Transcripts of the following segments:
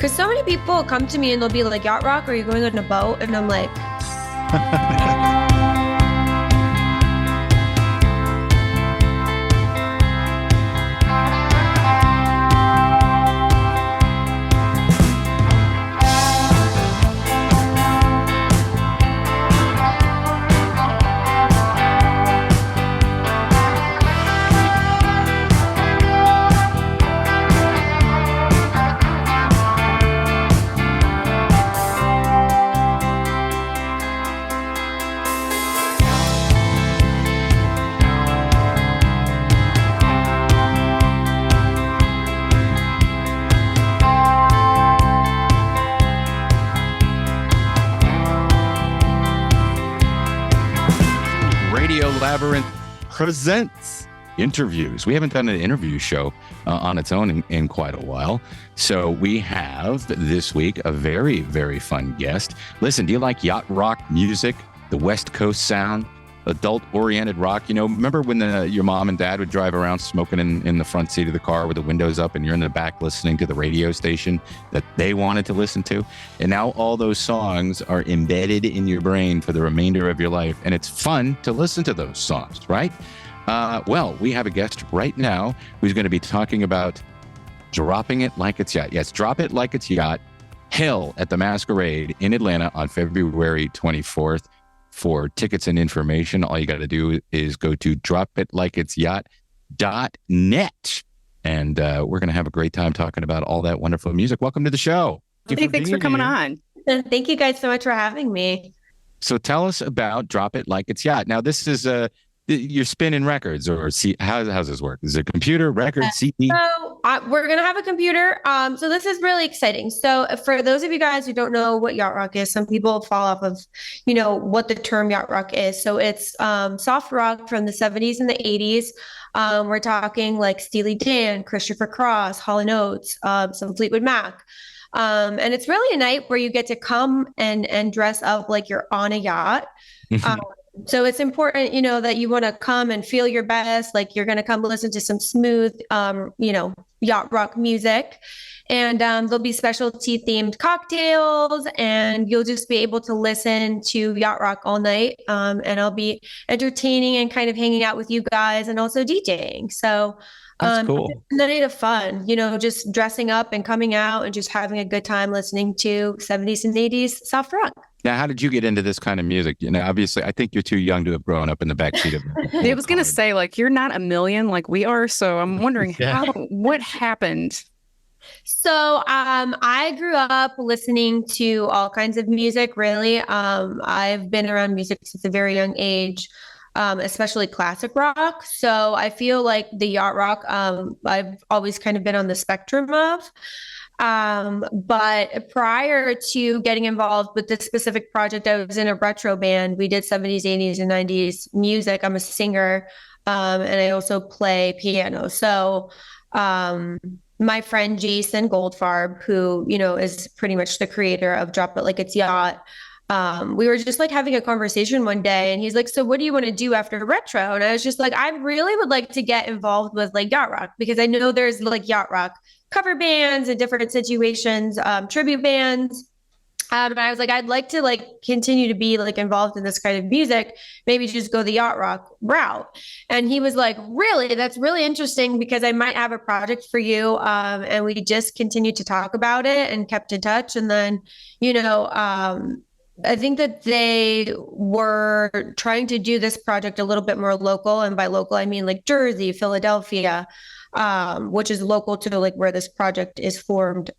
Because so many people come to me and they'll be like, Yacht Rock, are you going on a boat? And I'm like... Radio Labyrinth Presents interviews. We haven't done an interview show on its own in quite a while. So we have this week a very, very fun guest. Listen, do you like yacht rock music, the West Coast sound, adult-oriented rock? You know, remember when your mom and dad would drive around smoking in the front seat of the car with the windows up and you're in the back listening to the radio station that they wanted to listen to? And now all those songs are embedded in your brain for the remainder of your life. And it's fun to listen to those songs, right? Well, we have a guest right now who's going to be talking about Dropping It Like It's Yacht. Yes, Drop It Like It's Yacht. Hell at the Masquerade in Atlanta on February 24th. For tickets and information, all you got to do is go to dropitlikeitzyacht.net. And we're going to have a great time talking about all that wonderful music. Welcome to the show. Thanks for coming on. Thank you guys so much for having me. So tell us about Drop It Like It's Yacht. Now, this is you're spinning records, or how's this work? Is it a computer, record, CD? So we're going to have a computer. So this is really exciting. So for those of you guys who don't know what yacht rock is, some people fall off of, what the term yacht rock is. So it's soft rock from the 70s and the 80s. We're talking like Steely Dan, Christopher Cross, Hall & Oates, some Fleetwood Mac. And it's really a night where you get to come and dress up like you're on a yacht. So it's important, that you want to come and feel your best, like you're going to come listen to some smooth, yacht rock music. And there'll be specialty themed cocktails, and you'll just be able to listen to yacht rock all night. And I'll be entertaining and kind of hanging out with you guys and also DJing. So that's cool. It's a night of fun, just dressing up and coming out and just having a good time listening to 70s and 80s soft rock. Now, how did you get into this kind of music? Obviously, I think you're too young to have grown up in the backseat of it. I was going to say, you're not a million like we are. So I'm wondering what happened? So I grew up listening to all kinds of music, really. I've been around music since a very young age, especially classic rock. So I feel like the yacht rock, I've always kind of been on the spectrum of. But prior to getting involved with this specific project, I was in a retro band. We did 70s, 80s, and 90s music. I'm a singer, and I also play piano. So my friend Jason Goldfarb, who, is pretty much the creator of Drop It Like It's Yacht, we were just having a conversation one day, and he's like, so what do you want to do after retro? And I was just like, I really would like to get involved with yacht rock, because I know there's yacht rock cover bands in different situations, tribute bands. But I was like, I'd like to continue to be involved in this kind of music, maybe just go the yacht rock route. And he was like, really, that's really interesting, because I might have a project for you. And we just continued to talk about it and kept in touch. And then, I think that they were trying to do this project a little bit more local. And by local, I mean Jersey, Philadelphia, which is local to where this project is formed.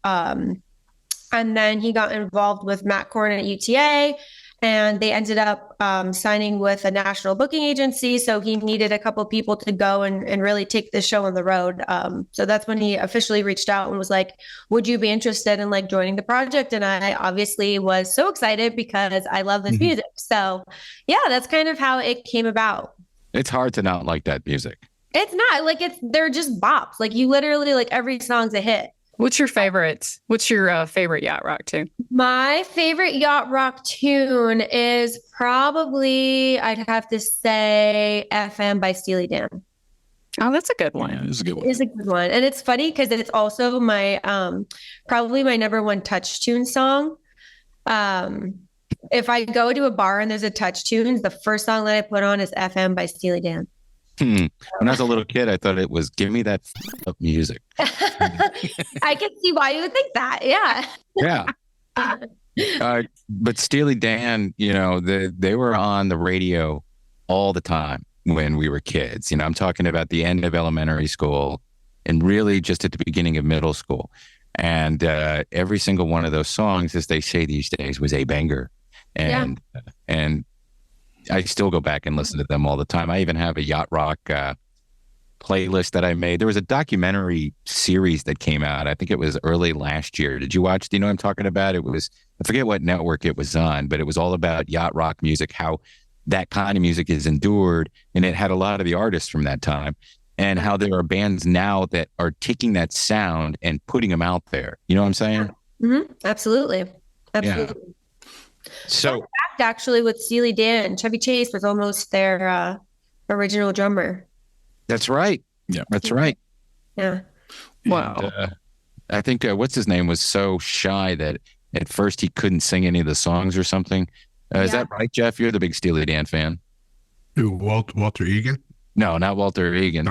And then he got involved with Matt Korn at UTA, and they ended up signing with a national booking agency. So he needed a couple of people to go and really take this show on the road. So that's when he officially reached out and was like, would you be interested in joining the project? And I obviously was so excited because I love this music. So yeah, that's kind of how it came about. It's hard to not like that music. It's not they're just bops. You literally every song's a hit. What's your favorite? What's your favorite yacht rock tune? My favorite yacht rock tune is probably, I'd have to say, FM by Steely Dan. Oh, that's a good one. Yeah, it's a good one. It is a good one. And it's funny because it's also my probably my number one touch tune song. If I go to a bar and there's a touch tune, the first song that I put on is FM by Steely Dan. When I was a little kid, I thought it was "Give Me That Up Music." I can see why you would think that. Yeah. Yeah. But Steely Dan, they were on the radio all the time when we were kids. I'm talking about the end of elementary school and really just at the beginning of middle school. And every single one of those songs, as they say these days, was a banger. And I still go back and listen to them all the time. I even have a Yacht Rock playlist that I made. There was a documentary series that came out. I think it was early last year. Did you watch? Do you know what I'm talking about? It was, I forget what network it was on, but it was all about yacht rock music, how that kind of music is endured. And it had a lot of the artists from that time, and how there are bands now that are taking that sound and putting them out there. You know what I'm saying? Mm-hmm. Absolutely. Yeah. So fact, actually, with Steely Dan, Chevy Chase was almost their original drummer. That's right. Yeah, that's right. Yeah. Wow. And, I think what's his name was so shy that at first he couldn't sing any of the songs or something. Is that right, Jeff? You're the big Steely Dan fan. Who, Walter Egan? No, not Walter Egan.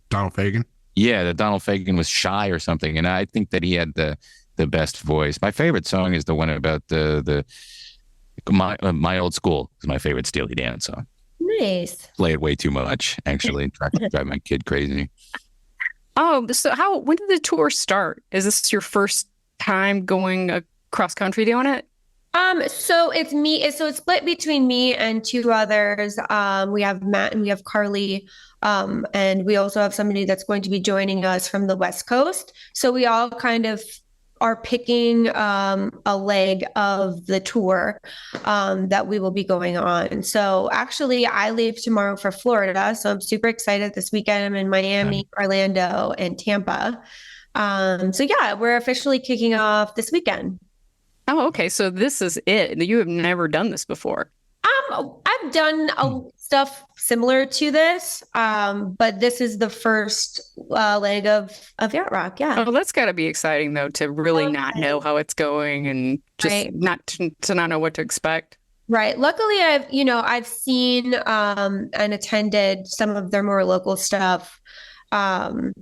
Donald Fagen? Yeah, the Donald Fagen was shy or something, and I think that he had the best voice. My favorite song is the one about my old school is my favorite Steely Dan song. Nice. Play it way too much, actually. Drive my kid crazy. Oh, so when did the tour start? Is this your first time going across country doing it? So it's me. So it's split between me and two others. We have Matt and we have Carly. And we also have somebody that's going to be joining us from the West Coast. So we all kind of are picking a leg of the tour that we will be going on. So actually, I leave tomorrow for Florida. So I'm super excited. This weekend, I'm in Miami, Orlando, and Tampa. So yeah, we're officially kicking off this weekend. Oh, okay. So this is it. You have never done this before. I've done stuff similar to this, but this is the first leg of Yacht Rock. Yeah. Oh, that's got to be exciting though, to really not know how it's going and just not know what to expect. Right. Luckily, I've seen and attended some of their more local stuff. So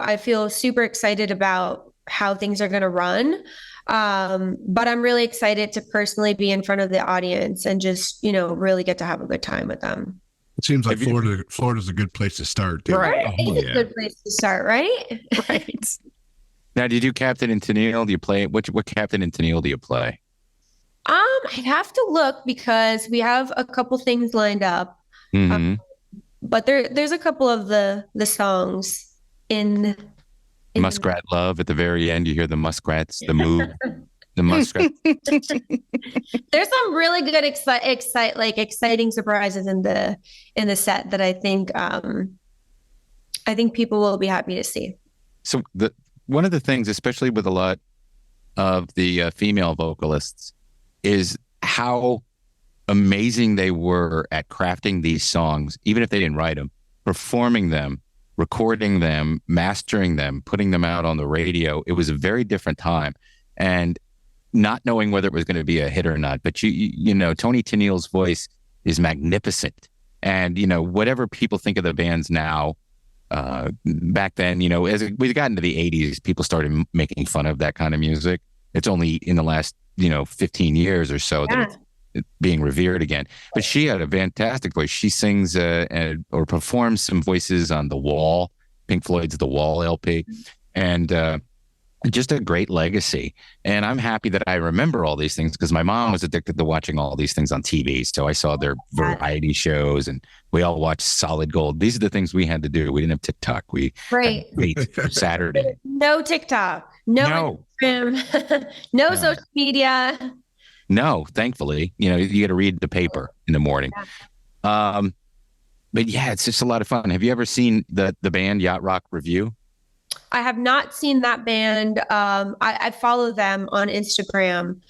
I feel super excited about how things are going to run. But I'm really excited to personally be in front of the audience and just, really get to have a good time with them. It seems like Florida's a good place to start. Too. Right. It's a good place to start, right? Right. Now, do you do Captain and Tennille? Do you play what Captain and Tennille do you play? I'd have to look because we have a couple things lined up. Mm-hmm. But there's a couple of the songs in Muskrat Love at the very end. You hear the muskrats, the move, the muskrat. There's some really good exciting surprises in the set that I think people will be happy to see. So one of the things, especially with a lot of the female vocalists, is how amazing they were at crafting these songs, even if they didn't write them, performing them, recording them, mastering them, putting them out on the radio. It was a very different time, and not knowing whether it was going to be a hit or not. But Toni Tennille's voice is magnificent, and whatever people think of the bands now, back then, as we got into the 80s, people started making fun of that kind of music. It's only in the last 15 years or so that it's being revered again. But she had a fantastic voice. She sings or performs some voices on The Wall, Pink Floyd's The Wall LP, and just a great legacy. And I'm happy that I remember all these things because my mom was addicted to watching all these things on TV. So I saw their variety shows, and we all watched Solid Gold. These are the things we had to do. We didn't have TikTok. We right had Saturday. No TikTok. No Instagram. No social media. No, thankfully, you got to read the paper in the morning. Yeah. But yeah, it's just a lot of fun. Have you ever seen the band Yacht Rock Review? I have not seen that band. I follow them on Instagram.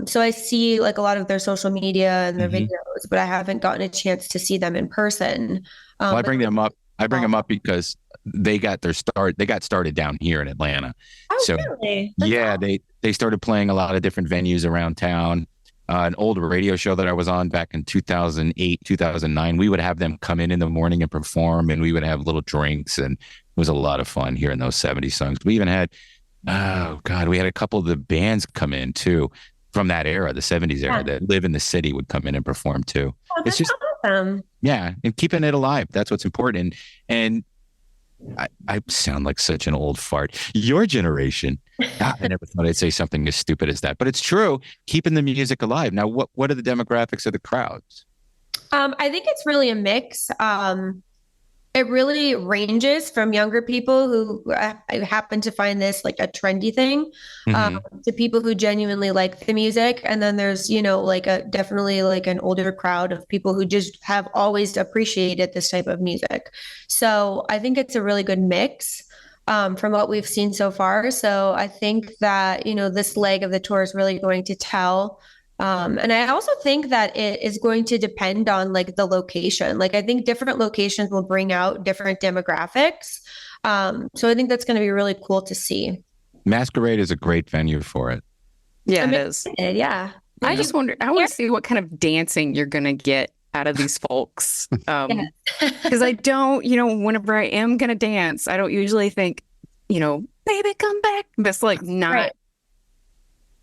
So I see like a lot of their social media and their videos, but I haven't gotten a chance to see them in person. Well, I bring them up I bring them up because they got started down here in Atlanta. Oh, so really? They started playing a lot of different venues around town. An old radio show that I was on back in 2008, 2009, we would have them come in the morning and perform, and we would have little drinks, and it was a lot of fun hearing those 70s songs. We even had, we had a couple of the bands come in too from that era, the 70s era, that live in the city would come in and perform too. Oh, that's awesome. Yeah, and keeping it alive. That's what's important. And I sound like such an old fart. Your generation, I never thought I'd say something as stupid as that, but it's true. Keeping the music alive. Now, what are the demographics of the crowds? I think it's really a mix. It really ranges from younger people who happen to find this like a trendy thing, to people who genuinely like the music. And then there's, definitely like an older crowd of people who just have always appreciated this type of music. So I think it's a really good mix from what we've seen so far. So I think that, this leg of the tour is really going to tell. And I also think that it is going to depend on like the location. Like I think different locations will bring out different demographics. So I think that's going to be really cool to see. Masquerade is a great venue for it. Yeah, it is. Yeah. I just wonder, I want to see what kind of dancing you're going to get out of these folks. Because I don't, whenever I am going to dance, I don't usually think, baby, come back. That's like not. Right.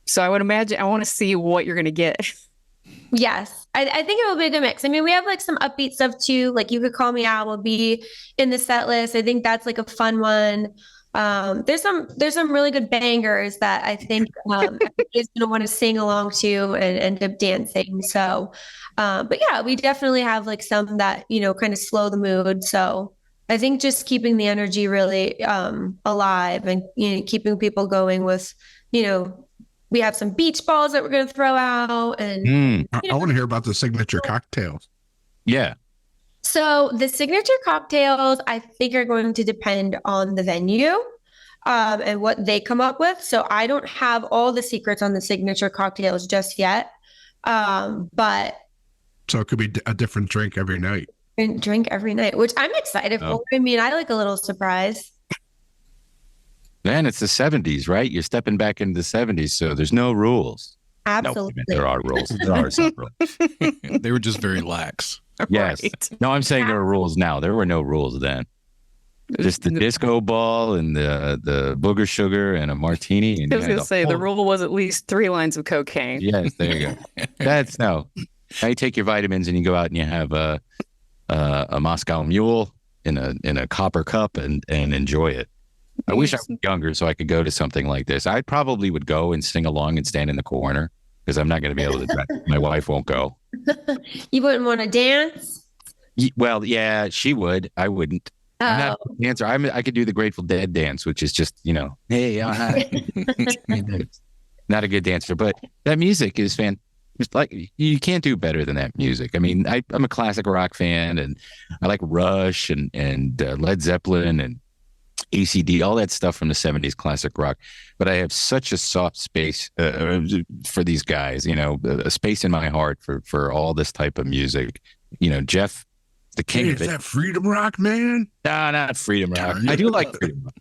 So I would imagine, I want to see what you're going to get. Yes. I think it will be a good mix. I mean, we have like some upbeat stuff too. Like You Could Call Me Out will be in the set list. I think that's like a fun one. There's some really good bangers that I think everybody's going to want to sing along to and end up dancing. So, but yeah, we definitely have like some that, kind of slow the mood. So I think just keeping the energy really alive and, keeping people going with, we have some beach balls that we're going to throw out. And I want to hear about the signature cocktails. Yeah. So the signature cocktails, I think, are going to depend on the venue and what they come up with. So I don't have all the secrets on the signature cocktails just yet. But so it could be a different drink every night. Drink every night, which I'm excited for. I mean, I like a little surprise. Man, it's the 70s, right? You're stepping back into the 70s, so there's no rules. Absolutely. No, there are rules. There are some rules. They were just very lax. Yes. Right. No, I'm saying there are rules now. There were no rules then. Just the disco ball and the booger sugar and a martini. And I was going to say, the rule was at least 3 lines of cocaine. Yes, there you go. That's no. Now you take your vitamins and you go out and you have a Moscow Mule in a copper cup and enjoy it. I wish I was younger so I could go to something like this. I probably would go and sing along and stand in the corner because I'm not going to be able to. My wife won't go. You wouldn't want to dance? Well, yeah, she would. I wouldn't. Oh. I'm not a dancer. I could do the Grateful Dead dance, which is just, hey, not a good dancer. But that music is fantastic. It's like you can't do better than that music. I mean, I'm a classic rock fan, and I like Rush and Led Zeppelin and ACD, all that stuff from the 70s classic rock. But I have such a soft space for these guys, a space in my heart for all this type of music. Jeff, the king of it. Is that freedom rock, man? No, not freedom rock. I do like freedom rock.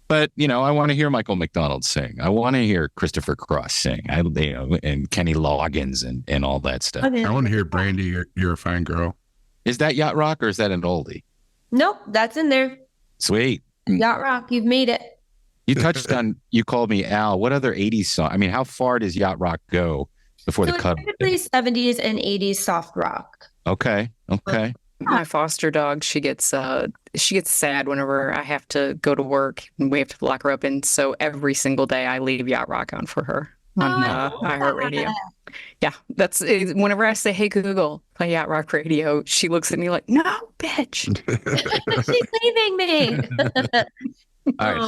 But, I want to hear Michael McDonald sing. I want to hear Christopher Cross sing. And Kenny Loggins and all that stuff. Okay. I want to hear Brandy, You're a Fine Girl. Is that Yacht Rock or is that an oldie? Nope, that's in there. Sweet. Yacht Rock, you've made it. You touched on, you called me Al. What other 80s song? I mean, how far does Yacht Rock go before the cut? Typically 70s and 80s soft rock. Okay. My foster dog, she gets sad whenever I have to go to work and we have to lock her up. And so every single day I leave Yacht Rock on for her on iHeartRadio. Yeah, that's whenever I say, "Hey Google, play Yacht Rock Radio," she looks at me like, "No, bitch." She's leaving me. All right,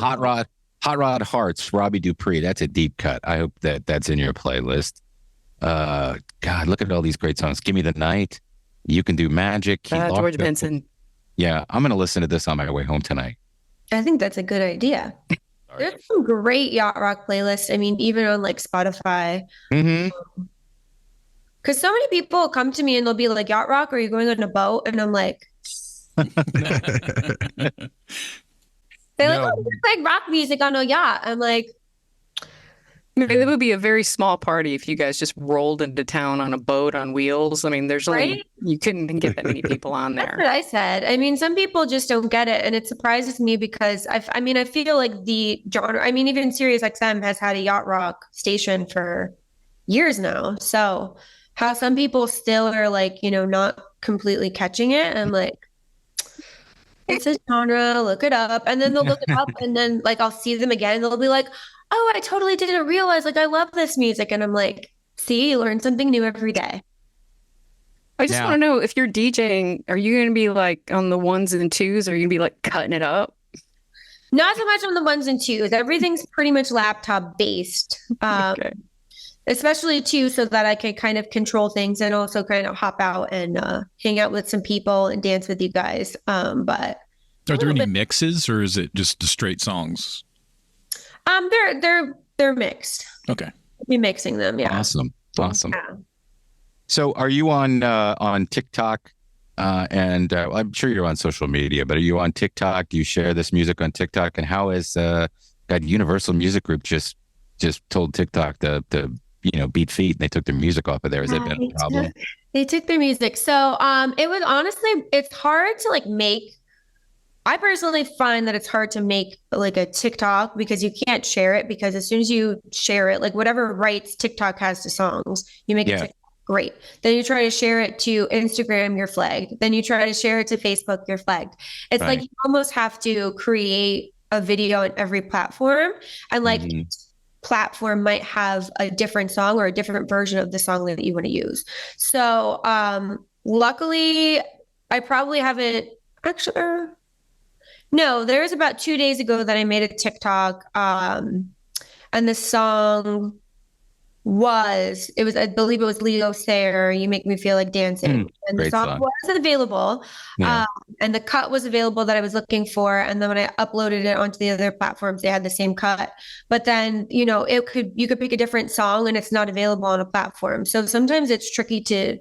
Hot Rod Hearts, Robbie Dupree. That's a deep cut. I hope that's in your playlist. God, look at all these great songs. Give Me the Night. You Can Do Magic. George Benson. Yeah, I'm going to listen to this on my way home tonight. I think that's a good idea. There's some great Yacht Rock playlists. I mean, even on like Spotify. Mm-hmm. Because so many people come to me and they'll be like, Yacht Rock, are you going on a boat? And I'm like, They're No. like, oh, it's like rock music on a yacht. I'm like, It would be a very small party if you guys just rolled into town on a boat on wheels. I mean, there's only Right? you couldn't get that many people on that's what there. I said. I mean, some people just don't get it, and it surprises me because I mean, I feel like the genre. I mean, even Sirius XM has had a yacht rock station for years now. So, how some people still are like, not completely catching it, and like, it's a genre, look it up. And then they'll look it up, and then like I'll see them again, and they'll be like, oh, I totally didn't realize, like, I love this music. And I'm like, see, you learn something new every day. I just want to know, if you're DJing, are you going to be like on the ones and twos, or are you going to be like cutting it up? Not so much on the ones and twos. Everything's pretty much laptop based. Okay. Especially too, so that I can kind of control things and also kind of hop out and hang out with some people and dance with you guys. But are there any mixes, or is it just the straight songs? They're mixed. Okay. Be mixing them, yeah. Awesome. Yeah. So, are you on TikTok? And I'm sure you're on social media, but are you on TikTok? Do you share this music on TikTok? And how has that Universal Music Group just told TikTok to beat feet, and they took their music off of there? Has that been a problem? They took their music. So it was honestly, it's hard to like make. I personally find that it's hard to make like a TikTok because you can't share it, because as soon as you share it, like whatever rights TikTok has to songs, you make it TikTok. Great. Then you try to share it to Instagram, you're flagged. Then you try to share it to Facebook, you're flagged. It's like you almost have to create a video on every platform, and like each platform might have a different song or a different version of the song that you want to use. So luckily, I probably haven't actually. No, there was about 2 days ago that I made a TikTok, and the song I believe it was Leo Sayer, You Make Me Feel Like Dancing. And the song was available, and the cut was available that I was looking for. And then when I uploaded it onto the other platforms, they had the same cut. But then, you could pick a different song and it's not available on a platform. So sometimes it's tricky to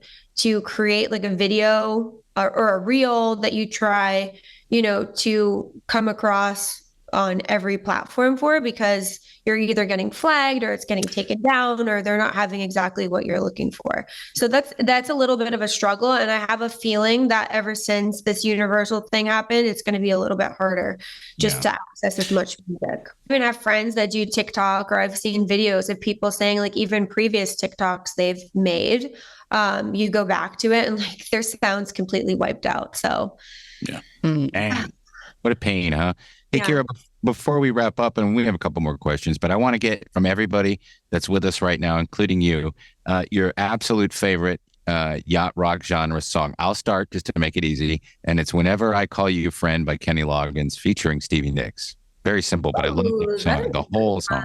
create like a video or a reel that you try to come across on every platform for, because you're either getting flagged or it's getting taken down, or they're not having exactly what you're looking for. So that's a little bit of a struggle. And I have a feeling that ever since this Universal thing happened, it's going to be a little bit harder just to access as much music. I even have friends that do TikTok, or I've seen videos of people saying like even previous TikToks they've made, you go back to it and like their sound's completely wiped out. So yeah. Dang. What a pain, huh? Hey, Kira, before we wrap up, and we have a couple more questions, but I want to get from everybody that's with us right now, including you, your absolute favorite yacht rock genre song. I'll start just to make it easy, and it's Whenever I Call You Friend by Kenny Loggins featuring Stevie Nicks. Very simple, but I love the song, the whole song.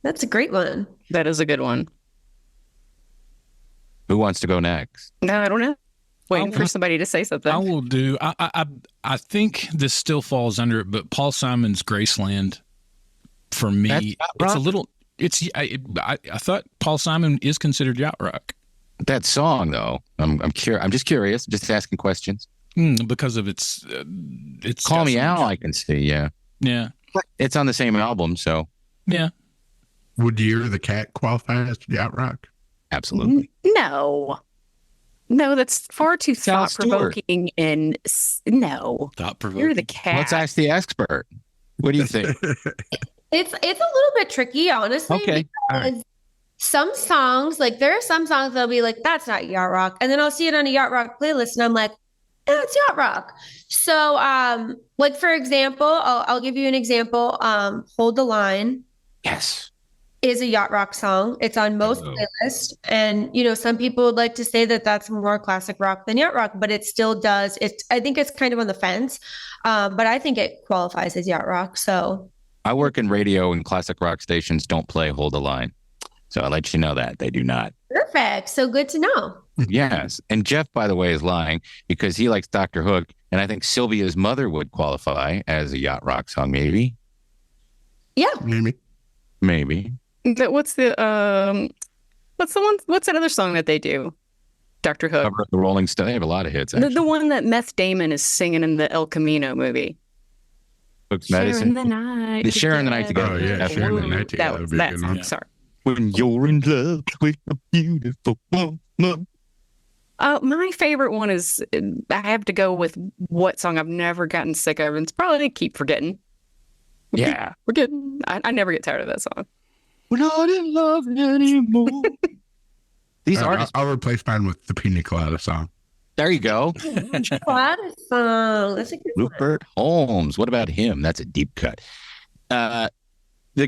That's a great one. That is a good one. Who wants to go next? No, I don't know. Waiting for somebody to say something. I will do. I think this still falls under it, but Paul Simon's Graceland, for me, it's a little. I thought Paul Simon is considered yacht rock. That song, though, I'm just curious, just asking questions. Because of its Call Me Al, I can see. Yeah. It's on the same album, so yeah. Would Year of the Cat qualify as yacht rock? Absolutely. No, that's far too thought-provoking. And no, Thought-provoking. You're the cat. Let's ask the expert. What do you think? It's a little bit tricky, honestly. Okay. Because some songs, like there are some songs that'll be like, that's not yacht rock. And then I'll see it on a yacht rock playlist and I'm like, oh, it's yacht rock. So like for example, I'll give you an example. Hold the Line. Yes. Is a yacht rock song. It's on most playlists. And, some people would like to say that that's more classic rock than yacht rock, but it still does. I think it's kind of on the fence, but I think it qualifies as yacht rock. So I work in radio, and classic rock stations don't play Hold the Line. So I'll let you know that they do not. Perfect. So good to know. Yes. And Jeff, by the way, is lying because he likes Dr. Hook. And I think Sylvia's Mother would qualify as a yacht rock song, maybe. Yeah. Maybe. What's that other song that they do? Dr. Hook. Cover of the Rolling Stone. They have a lot of hits. The one that Meth Damon is singing in the El Camino movie. Hook's Medicine. Sharing the night. Sharing the night together. Oh, yeah. Sharing the night together. That's sorry. When you're in love with a beautiful woman. My favorite one is, I have to go with what song I've never gotten sick of, and it's probably Keep Forgetting. Yeah. Forgetting. I never get tired of that song. We're not in love anymore. These artists. I'll replace mine with the Pina Colada song. There you go. Colada song. That's a good one. Rupert Holmes. What about him? That's a deep cut. The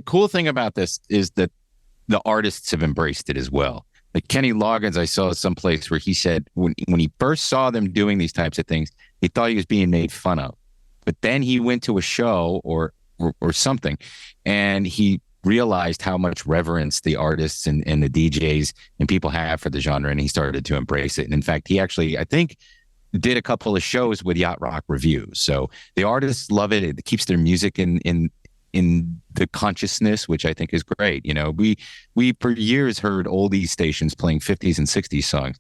cool thing about this is that the artists have embraced it as well. Like Kenny Loggins, I saw someplace where he said when he first saw them doing these types of things, he thought he was being made fun of. But then he went to a show or something, and he realized how much reverence the artists and the DJs and people have for the genre, and he started to embrace it. And in fact, he actually, I think, did a couple of shows with Yacht Rock reviews. So the artists love it. It keeps their music in the consciousness, which I think is great. You know, we for years heard oldies stations playing 50s and 60s songs.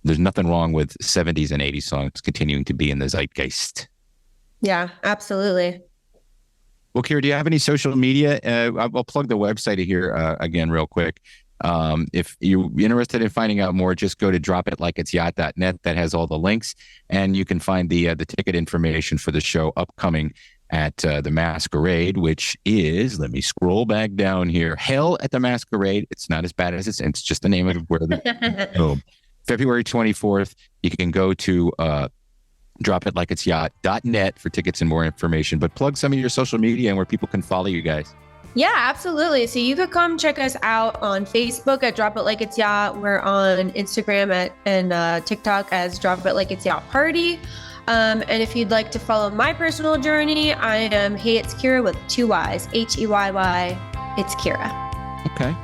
There's nothing wrong with 70s and 80s songs continuing to be in the zeitgeist. Yeah, absolutely. Well, Kira, do you have any social media? I'll plug the website here again real quick. If you're interested in finding out more, just go to dropitlikei'syacht.net. That has all the links, and you can find the ticket information for the show upcoming at the Masquerade, which is, let me scroll back down here, Hell at the Masquerade. It's not as bad as it's just the name of where the February 24th. You can go to dropitlikei'syacht.net for tickets and more information, but plug some of your social media and where people can follow you guys. Yeah, absolutely. So you could come check us out on Facebook at Drop It Like It's Yacht. We're on Instagram and TikTok as Drop It Like It's Yacht Party. And if you'd like to follow my personal journey, I am Hey It's Kira with 2 Y's, Heyy. It's Kira. Okay.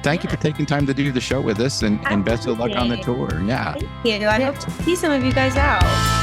Thank you for taking time to do the show with us, and best of luck on the tour. Yeah. Thank you. I hope to see some of you guys out.